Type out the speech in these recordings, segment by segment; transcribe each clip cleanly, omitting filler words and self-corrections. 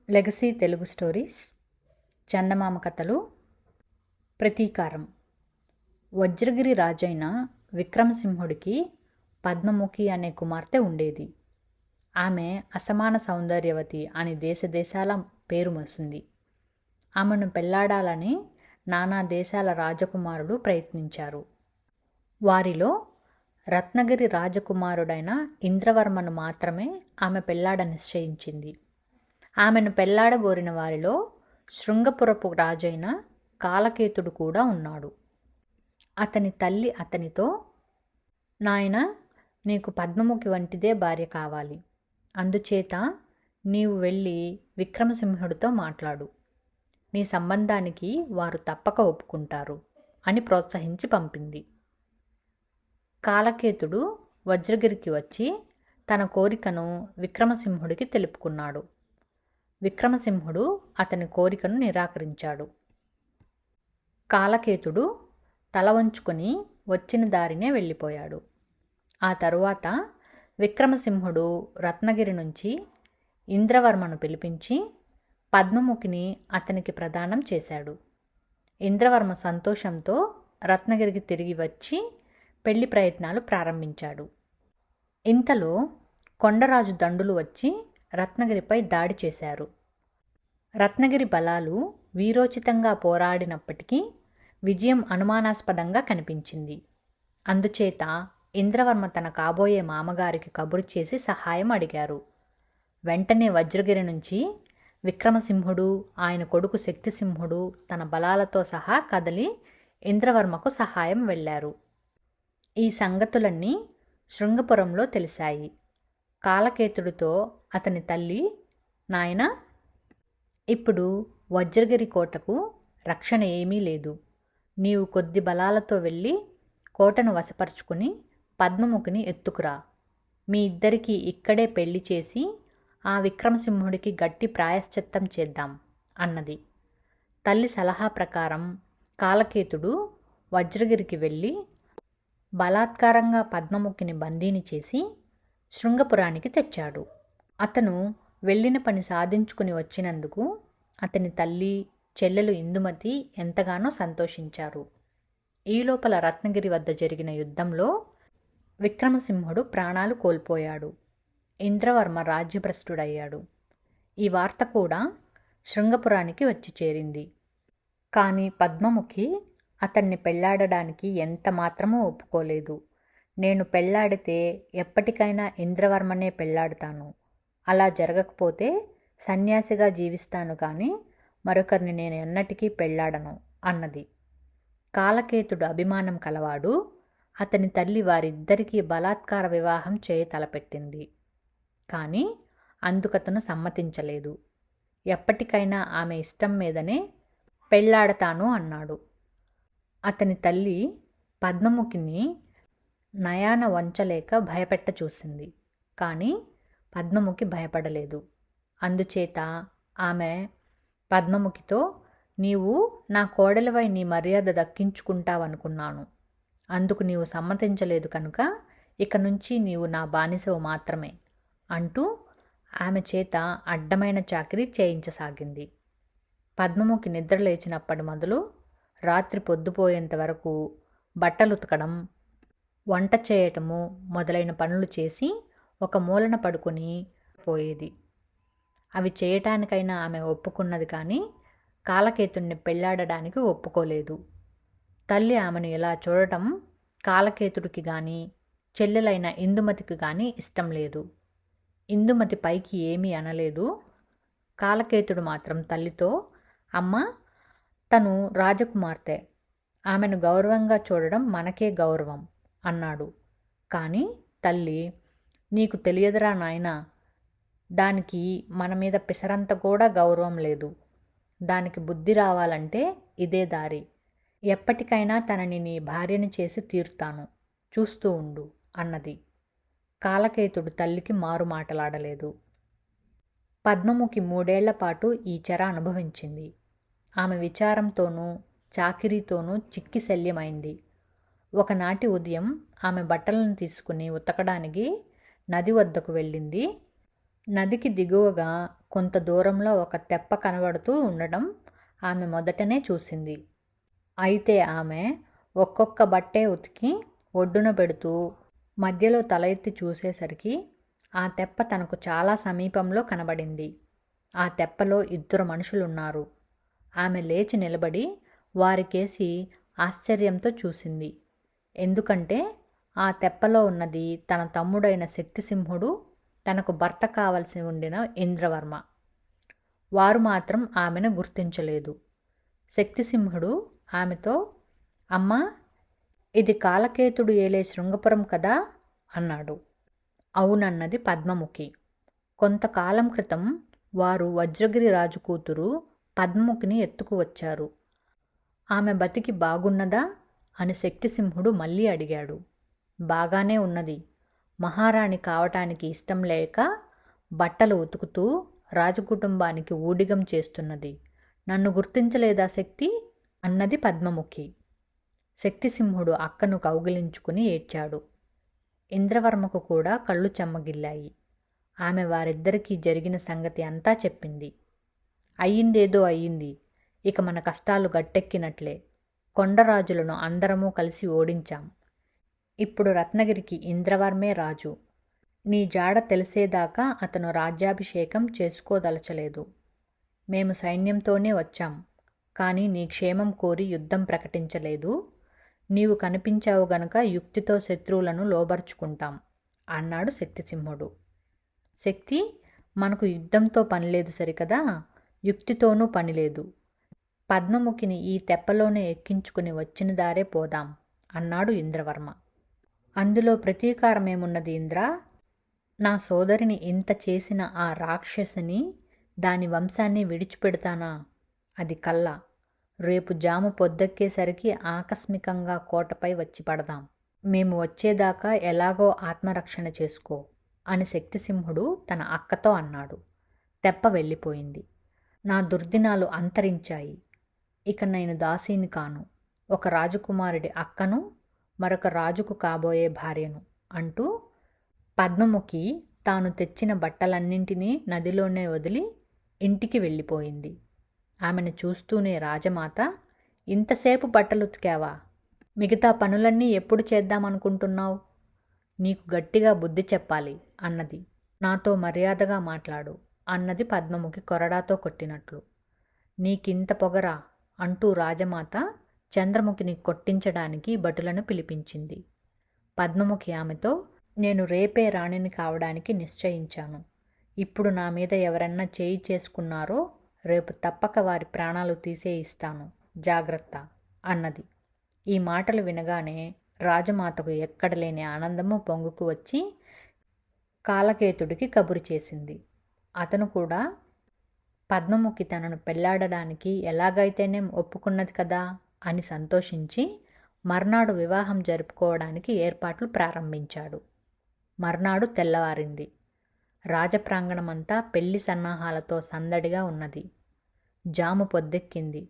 Legacy Telugu stories, చందమామ కథలు, ప్రతీకారం. వజ్రగిరి రాజైన విక్రమసింహుడికి పద్మముఖి అనే కుమార్తె ఉండేది. ఆమె అసమాన సౌందర్యవతి అని దేశదేశాల పేరు మోసింది. ఆమెను పెళ్లాడాలని నానా దేశాల రాజకుమారులు ప్రయత్నించారు. వారిలో రత్నగిరి రాజకుమారుడైన ఇంద్రవర్మను మాత్రమే ఆమె పెళ్లాడ నిశ్చయించింది. ఆమెను పెళ్లాడగోరిన వారిలో శృంగపురపు రాజైన కాలకేతుడు కూడా ఉన్నాడు. అతని తల్లి అతనితో, నాయనా, నీకు పద్మముఖి వంటిదే భార్య కావాలి. అందుచేత నీవు వెళ్ళి విక్రమసింహుడితో మాట్లాడు. నీ సంబంధానికి వారు తప్పక ఒప్పుకుంటారు అని ప్రోత్సహించి పంపింది. కాలకేతుడు వజ్రగిరికి వచ్చి తన కోరికను విక్రమసింహుడికి తెలుపుకున్నాడు. విక్రమసింహుడు అతని కోరికను నిరాకరించాడు. కాలకేతుడు తల వంచుకొని వచ్చిన దారినే వెళ్ళిపోయాడు. ఆ తరువాత విక్రమసింహుడు రత్నగిరి నుంచి ఇంద్రవర్మను పిలిపించి పద్మముఖిని అతనికి ప్రదానం చేశాడు. ఇంద్రవర్మ సంతోషంతో రత్నగిరికి తిరిగి వచ్చి పెళ్లి ప్రయత్నాలు ప్రారంభించాడు. ఇంతలో కొండరాజు దండులు వచ్చి రత్నగిరిపై దాడి చేశారు. రత్నగిరి బలాలు వీరోచితంగా పోరాడినప్పటికీ విజయం అనుమానాస్పదంగా కనిపించింది. అందుచేత ఇంద్రవర్మ తన కాబోయే మామగారికి కబురు చేసి సహాయం అడిగారు. వెంటనే వజ్రగిరి నుంచి విక్రమసింహుడు, ఆయన కొడుకు శక్తిసింహుడు తన బలాలతో సహా కదలి ఇంద్రవర్మకు సహాయం వెళ్ళారు. ఈ సంగతులన్నీ శృంగపురంలో తెలిసాయి. కాలకేతుడితో అతని తల్లి, నాయనా, ఇప్పుడు వజ్రగిరి కోటకు రక్షణ ఏమీ లేదు. నీవు కొద్ది బలాలతో వెళ్ళి కోటను వశపరుచుకుని పద్మముఖిని ఎత్తుకురా. మీ ఇద్దరికీ ఇక్కడే పెళ్లి చేసి ఆ విక్రమసింహుడికి గట్టి ప్రాయశ్చిత్తం చేద్దాం అన్నది. తల్లి సలహా ప్రకారం కాలకేతుడు వజ్రగిరికి వెళ్ళి బలాత్కారంగా పద్మముఖిని బందీని చేసి శృంగపురానికి తెచ్చాడు. అతను వెళ్ళిన పని సాధించుకుని వచ్చినందుకు అతని తల్లి, చెల్లెలు ఇందుమతి ఎంతగానో సంతోషించారు. ఈలోపల రత్నగిరి వద్ద జరిగిన యుద్ధంలో విక్రమసింహుడు ప్రాణాలు కోల్పోయాడు. ఇంద్రవర్మ రాజ్యభ్రష్టుడయ్యాడు. ఈ వార్త కూడా శృంగపురానికి వచ్చి చేరింది. కానీ పద్మముఖి అతన్ని పెళ్లాడడానికి ఎంత మాత్రమూ ఒప్పుకోలేదు. నేను పెళ్లాడితే ఎప్పటికైనా ఇంద్రవర్మనే పెళ్లాడుతాను. అలా జరగకపోతే సన్యాసిగా జీవిస్తాను కానీ మరొకరిని నేను ఎన్నటికీ పెళ్లాడను అన్నది. కాలకేతుడు అభిమానం కలవాడు. అతని తల్లి వారిద్దరికీ బలాత్కార వివాహం చేయ తలపెట్టింది. కానీ అందుకతను సమ్మతించలేదు. ఎప్పటికైనా ఆమె ఇష్టం మీదనే పెళ్లాడతాను అన్నాడు. అతని తల్లి పద్మముఖిని నయాన వంచలేక భయపెట్ట చూసింది. కానీ పద్మముఖి భయపడలేదు. అందుచేత ఆమె పద్మముఖితో, నీవు నా కోడలివై నీ మర్యాద దక్కించుకుంటావనుకున్నాను. అందుకు నీవు సమ్మతించలేదు కనుక ఇక నుంచి నీవు నా బానిసవు మాత్రమే అంటూ ఆమె చేత అడ్డమైన చాకిరీ చేయించసాగింది. పద్మముఖి నిద్ర లేచినప్పటి మొదలు రాత్రి పొద్దుపోయేంత వరకు బట్టలు ఉతకడం, వంట చేయటము మొదలైన పనులు చేసి ఒక మూలన పడుకొని పోయేది. అవి చేయటానికైనా ఆమె ఒప్పుకున్నది కానీ కాలకేతుడిని పెళ్లాడడానికి ఒప్పుకోలేదు. తల్లి ఆమెను ఇలా చూడటం కాలకేతుడికి కానీ చెల్లెలైన ఇందుమతికి కానీ ఇష్టం లేదు. ఇందుమతి పైకి ఏమీ అనలేదు. కాలకేతుడు మాత్రం తల్లితో, అమ్మ, తను రాజకుమార్తె, ఆమెను గౌరవంగా చూడడం మనకే గౌరవం అన్నాడు. కానీ తల్లి, నీకు తెలియదురా నాయనా, దానికి మన మీద పిసరంత కూడా గౌరవం లేదు. దానికి బుద్ధి రావాలంటే ఇదే దారి. ఎప్పటికైనా తనని నీ భార్యను చేసి తీరుతాను, చూస్తూ ఉండు అన్నది. కాలకేతుడు తల్లికి మారు మాటలాడలేదు. పద్మముఖి 3 ఏళ్ల పాటు ఈ చెర అనుభవించింది. ఆమె విచారంతోనూ చాకిరీతోనూ చిక్కి శల్యమైంది. ఒకనాటి ఉదయం ఆమె బట్టలను తీసుకుని ఉతకడానికి నది వద్దకు వెళ్ళింది. నదికి దిగువగా కొంత దూరంలో ఒక తెప్ప కనబడుతూ ఉండడం ఆమె మొదటనే చూసింది. అయితే ఆమె ఒక్కొక్క బట్టే ఉతికి ఒడ్డున పెడుతూ మధ్యలో తల ఎత్తి చూసేసరికి ఆ తెప్ప తనకు చాలా సమీపంలో కనబడింది. ఆ తెప్పలో 2 మనుషులున్నారు. ఆమె లేచి నిలబడి వారికేసి ఆశ్చర్యంతో చూసింది. ఎందుకంటే ఆ తెప్పలో ఉన్నది తన తమ్ముడైన శక్తిసింహుడు, తనకు భర్త కావలసి ఉండిన ఇంద్రవర్మ. వారు మాత్రం ఆమెను గుర్తించలేదు. శక్తిసింహుడు ఆమెతో, అమ్మా, ఇది కాలకేతుడు ఏలే శృంగపురం కదా అన్నాడు. అవునన్నది పద్మముఖి. కొంతకాలం క్రితం వారు వజ్రగిరి రాజు కూతురు పద్మముఖిని ఎత్తుకు వచ్చారు. ఆమె బతికి బాగున్నదా అని శక్తిసింహుడు మళ్ళీ అడిగాడు. బాగానే ఉన్నది. మహారాణి కావటానికి ఇష్టం లేక బట్టలు ఉతుకుతూ రాజకుటుంబానికి ఊడిగం చేస్తున్నది. నన్ను గుర్తించలేదా శక్తి అన్నది పద్మముఖి. శక్తిసింహుడు అక్కను కౌగిలించుకుని ఏడ్చాడు. ఇంద్రవర్మకు కూడా కళ్ళు చెమ్మగిల్లాయి. ఆమె వారిద్దరికీ జరిగిన సంగతి అంతా చెప్పింది. అయ్యిందేదో అయ్యింది. ఇక మన కష్టాలు గట్టెక్కినట్లే. కొండరాజులను అందరమూ కలిసి ఓడించాం. ఇప్పుడు రత్నగిరికి ఇంద్రవర్మే రాజు. నీ జాడ తెలిసేదాకా అతను రాజ్యాభిషేకం చేసుకోదలచలేదు. మేము సైన్యంతోనే వచ్చాం. కానీ నీ క్షేమం కోరి యుద్ధం ప్రకటించలేదు. నీవు కనిపించావు గనుక యుక్తితో శత్రువులను లోబర్చుకుంటాం అన్నాడు శక్తిసింహుడు. శక్తి, మనకు యుద్ధంతో పనిలేదు సరికదా, యుక్తితోనూ పనిలేదు. పద్మముఖిని ఈ తెప్పలోనే ఎక్కించుకుని వచ్చిన దారే పోదాం అన్నాడు ఇంద్రవర్మ. అందులో ప్రతీకారమేమున్నది ఇంద్ర? నా సోదరిని ఇంత చేసిన ఆ రాక్షసిని, దాని వంశాన్ని విడిచిపెడతానా? అది కల్లా. రేపు జాము పొద్దెక్కేసరికి ఆకస్మికంగా కోటపై వచ్చి పడదాం. మేము వచ్చేదాకా ఎలాగో ఆత్మరక్షణ చేసుకో అని శక్తిసింహుడు తన అక్కతో అన్నాడు. తెప్ప వెళ్ళిపోయింది. నా దుర్దినాలు అంతరించాయి. ఇక నేను దాసీని కాను. ఒక రాజకుమారుడి అక్కను, మరొక రాజుకు కాబోయే భార్యను అంటూ పద్మముఖి తాను తెచ్చిన బట్టలన్నింటినీ నదిలోనే వదిలి ఇంటికి వెళ్ళిపోయింది. ఆమెను చూస్తూనే రాజమాత, ఇంతసేపు బట్టలు ఉతికావా? మిగతా పనులన్నీ ఎప్పుడు చేద్దామనుకుంటున్నావు? నీకు గట్టిగా బుద్ధి చెప్పాలి అన్నది. నాతో మర్యాదగా మాట్లాడు అన్నది పద్మముఖి కొరడాతో కొట్టినట్లు. నీకింత పొగరా అంటూ రాజమాత చంద్రముఖిని కొట్టించడానికి భటులను పిలిపించింది. పద్మముఖి ఆమెతో, నేను రేపే రాణిని కావడానికి నిశ్చయించాను. ఇప్పుడు నా మీద ఎవరన్నా చేయి చేసుకున్నారో రేపు తప్పక వారి ప్రాణాలు తీసేయిస్తాను, జాగ్రత్త అన్నది. ఈ మాటలు వినగానే రాజమాతకు ఎక్కడలేని ఆనందము పొంగుకు వచ్చి కాలకేతుడికి కబురు చేసింది. అతను కూడా పద్మముఖి తనను పెళ్లాడడానికి ఎలాగైతేనే ఒప్పుకున్నది కదా అని సంతోషించి మర్నాడు వివాహం జరుపుకోవడానికి ఏర్పాట్లు ప్రారంభించాడు. మర్నాడు తెల్లవారింది. రాజప్రాంగణమంతా పెళ్లి సన్నాహాలతో సందడిగా ఉన్నది. జాము పొద్దెక్కింది.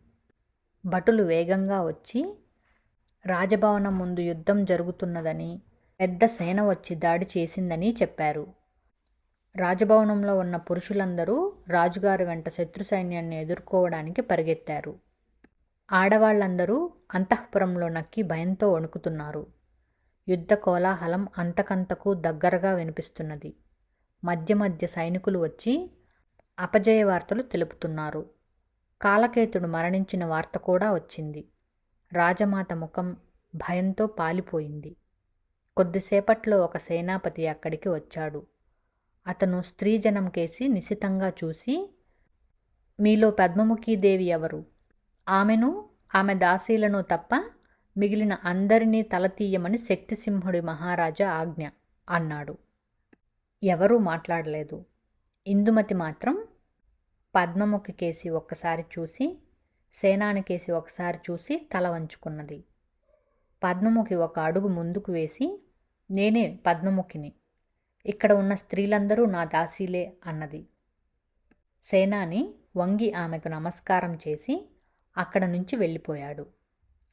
భటులు వేగంగా వచ్చి రాజభవనం ముందు యుద్ధం జరుగుతున్నదని, పెద్ద సేన వచ్చి దాడి చేసిందని చెప్పారు. రాజభవనంలో ఉన్న పురుషులందరూ రాజుగారి వెంట శత్రు సైన్యాన్ని ఎదుర్కోవడానికి పరిగెత్తారు. ఆడవాళ్లందరూ అంతఃపురంలో నక్కి భయంతో వణుకుతున్నారు. యుద్ధ కోలాహలం అంతకంతకు దగ్గరగా వినిపిస్తున్నది. మధ్య మధ్య సైనికులు వచ్చి అపజయ వార్తలు తెలుపుతున్నారు. కాలకేతుడు మరణించిన వార్త కూడా వచ్చింది. రాజమాత ముఖం భయంతో పాలిపోయింది. కొద్దిసేపట్లో ఒక సేనాపతి అక్కడికి వచ్చాడు. అతను స్త్రీజనం కేసి నిశితంగా చూసి, మీలో పద్మముఖీదేవి ఎవరు? ఆమెను, ఆమె దాసీలను తప్ప మిగిలిన అందరినీ తలతీయమని శక్తిసింహుడి మహారాజా ఆజ్ఞ అన్నాడు. ఎవరూ మాట్లాడలేదు. ఇందుమతి మాత్రం పద్మముఖి కేసి ఒక్కసారి చూసి, సేనాని కేసి ఒకసారి చూసి తల వంచుకున్నది. పద్మముఖి ఒక అడుగు ముందుకు వేసి, నేనే పద్మముఖిని, ఇక్కడ ఉన్న స్త్రీలందరూ నా దాసీలే అన్నది. సేనాని వంగి ఆమెకు నమస్కారం చేసి అక్కడ నుంచి వెళ్ళిపోయాడు.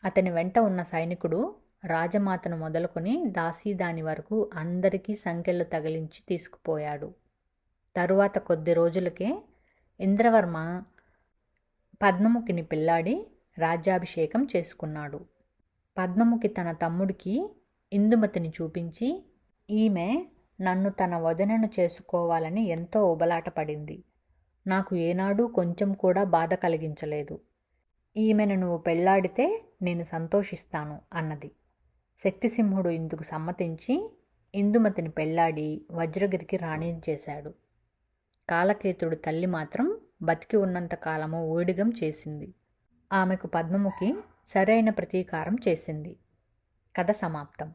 అతని వెంట ఉన్న సైనికుడు రాజమాతను మొదలుకొని దాసీదాని వరకు అందరికీ సంకెళ్ళు తగిలించి తీసుకుపోయాడు. తరువాత కొద్ది రోజులకే ఇంద్రవర్మ పద్మముఖిని పెళ్లాడి రాజ్యాభిషేకం చేసుకున్నాడు. పద్మముఖి తన తమ్ముడికి ఇందుమతిని చూపించి, ఈమె నన్ను తన వదినను చేసుకోవాలని ఎంతో ఉబలాట పడింది. నాకు ఏనాడూ కొంచెం కూడా బాధ కలిగించలేదు. ఈమెను నువ్వు పెళ్లాడితే నేను సంతోషిస్తాను అన్నది. శక్తిసింహుడు ఇందుకు సమ్మతించి ఇందుమతిని పెళ్లాడి వజ్రగిరికి రాణిని చేశాడు. కాలకేతుడు తల్లి మాత్రం బతికి ఉన్నంత కాలము ఊడిగం చేసింది. ఆమెకు పద్మముఖి సరైన ప్రతీకారం చేసింది. కథ సమాప్తం.